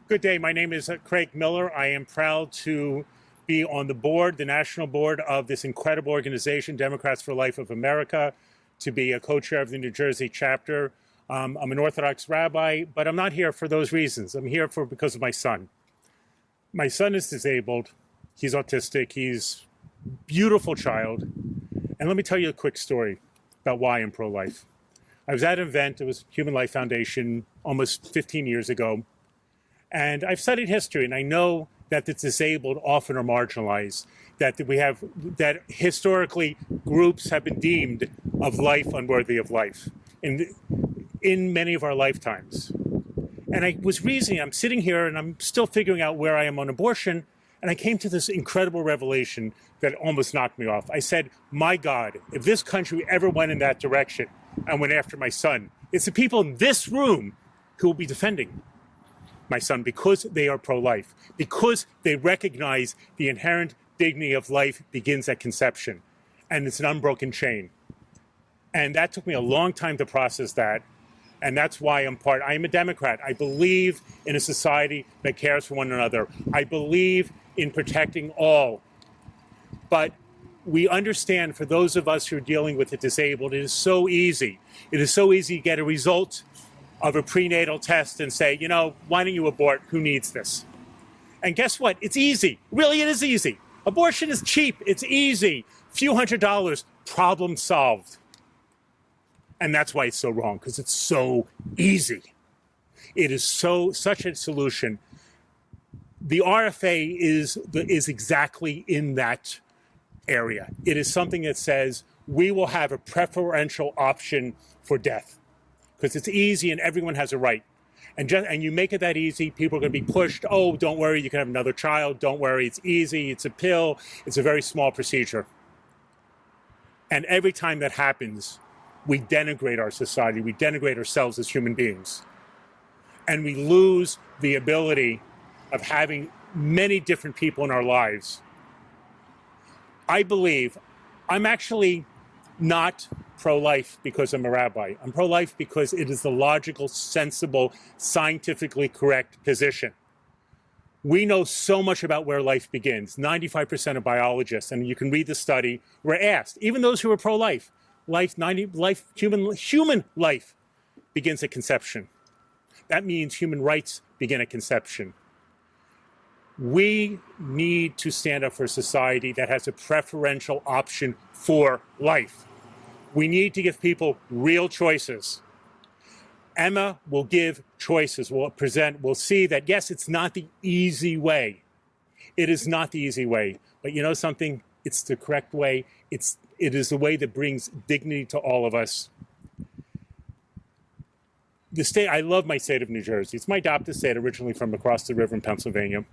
Good day. My name is Craig Miller. I am proud to be on the board, the national board of this incredible organization, Democrats for Life of America, to be a co-chair of the New Jersey chapter. I'm an Orthodox rabbi, but I'm not here for those reasons. I'm here because of my son. My son is disabled. He's autistic. He's a beautiful child. And let me tell you a quick story about why I'm pro-life. I was at an event. It was Human Life Foundation almost 15 years ago. And I've studied history, and I know that the disabled often are marginalized, that historically groups have been deemed of life unworthy of life in many of our lifetimes. And I was reasoning, I'm sitting here and I'm still figuring out where I am on abortion, and I came to this incredible revelation that almost knocked me off. I said, my God, if this country ever went in that direction and went after my son, it's the people in this room who will be defending my son, because they are pro-life, because they recognize the inherent dignity of life begins at conception, and it's an unbroken chain. And that took me a long time to process that, and that's why I am a Democrat. I believe in a society that cares for one another. I believe in protecting all. But we understand, for those of us who are dealing with the disabled, it is so easy. It is so easy to get a result of a prenatal test and say, why don't you abort? Who needs this? And guess what? It's easy. Really, it is easy. Abortion is cheap. It's easy. Few $100s, problem solved. And that's why it's so wrong, because it's so easy. It is such a solution. The RFA is exactly in that area. It is something that says we will have a preferential option for death, because it's easy and everyone has a right. And you make it that easy, people are going to be pushed. Oh, don't worry, you can have another child. Don't worry, it's easy, it's a pill, it's a very small procedure. And every time that happens, we denigrate our society, we denigrate ourselves as human beings. And we lose the ability of having many different people in our lives. I believe I'm actually not pro-life because I'm a rabbi. I'm pro-life because it is the logical, sensible, scientifically correct position. We know so much about where life begins. 95% of biologists, and you can read the study, were asked, even those who are pro-life, human life begins at conception. That means human rights begin at conception. We need to stand up for a society that has a preferential option for life. We need to give people real choices. Emma will give choices, we'll see that, yes, it's not the easy way. It is not the easy way. But you know something? It's the correct way. It is the way that brings dignity to all of us. I love my state of New Jersey. It's my adopted state, originally from across the river in Pennsylvania.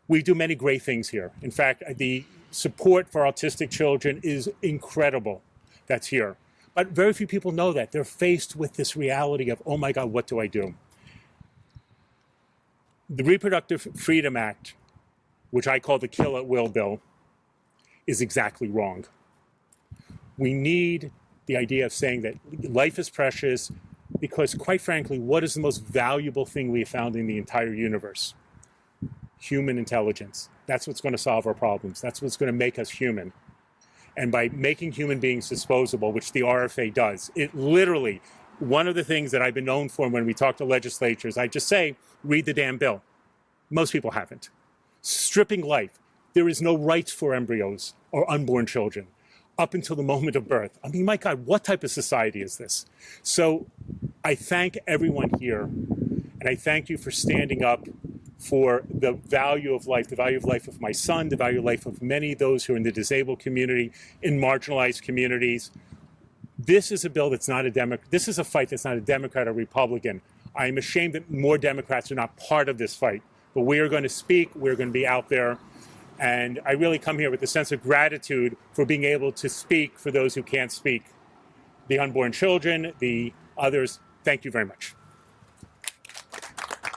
We do many great things here. In fact, the support for autistic children is incredible. That's here. But very few people know that. They're faced with this reality of, oh my God, what do I do? The Reproductive Freedom Act, which I call the kill at will bill, is exactly wrong. We need the idea of saying that life is precious because, quite frankly, what is the most valuable thing we have found in the entire universe? Human intelligence. That's what's going to solve our problems. That's what's going to make us human. And by making human beings disposable, which the RFA does, it literally, one of the things that I've been known for when we talk to legislatures, I just say, read the damn bill. Most people haven't. Stripping life. There is no rights for embryos or unborn children up until the moment of birth. I mean, my God, what type of society is this? So I thank everyone here, and I thank you for standing up for the value of life of my son, the value of life of many of those who are in the disabled community, in marginalized communities. This is a bill that's not a Democrat. This is a fight that's not a Democrat or Republican. I am ashamed that more Democrats are not part of this fight. But we are going to speak. We're going to be out there. And I really come here with a sense of gratitude for being able to speak for those who can't speak. The unborn children, the others. Thank you very much.